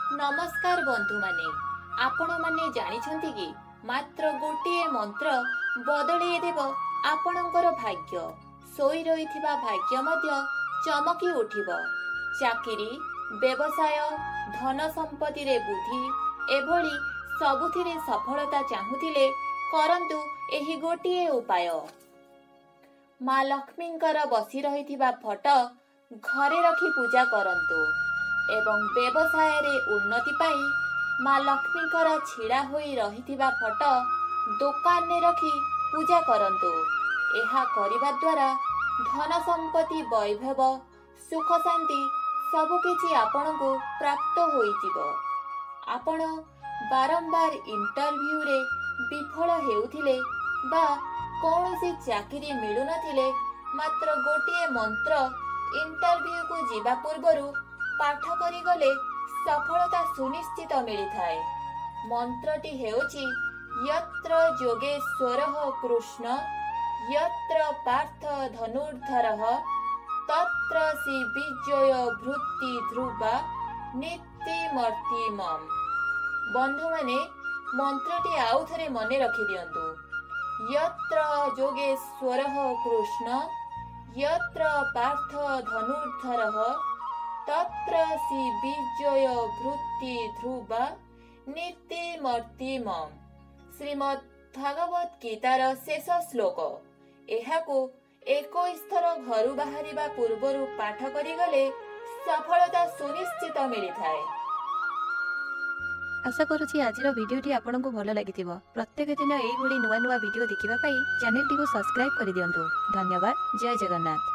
नमस्कार बंधु माने आपण माने जानिछंती कि मात्र गोटिए मंत्र बदलई देव आपणकर भाग्य सोई रहिथिबा भाग्य मध्य चमकी उठिब। चाकिरी व्यवसाय धन संपत्ति रे बुद्धि एभली सबुथिरे सफलता चाहुथिले करंतु एही गोटिए उपाय। माँ लक्ष्मींकर बसी रहिथिबा फोटो घरे रखी पूजा करंतु एवं व्यवसाय रे उन्नति पाई माँ लक्ष्मींकर छिड़ा होई रहिथिबा फोटो दुकान ने रखी पूजा करंतु। एहा करिबा द्वारा धन संपत्ति वैभव सुख शांति सबकिछि आपणको प्राप्त होइजिबो। आपण बारंबार इंटरव्यू रे विफल हेउथिले बा कौनसी चाकरी मिलु नथिले मात्र गोटिए मंत्र इंटरव्यू को जीवा पूर्वरु पाठ करी गले सफलता सुनिश्चित मिली थाए। मंत्रटी हेउछि यत्र योगेश्वरः कृष्ण यत्र पार्थ धनुर्धरः तत्र श्री विजय भृति ध्रुवा नीतिमर्तिमम्। बंधु माने मंत्रटी आउ थरे मने रखि दियंतु। यत्र योगेश्वरः कृष्ण यत्र पार्थ धनुर्धरः तत्र श्री विजय भृति ध्रुवा नीतिमर्तिमम्। श्रीमद् भागवत गीतार शेष श्लोक। एहाकु 21 थर घरु बाहरिबा पूर्वरु पाठ करि गले सफलता सुनिश्चित मिली थाए। आशा करुछि आजिर भिडियोटी आपनकु भल लागिथिबो। प्रत्येक दिन एई भली नुवा नुवा भिडियो देखिबा पई चैनलटी को सब्सक्राइब करि दियंतु। धन्यवाद। जय जगन्नाथ।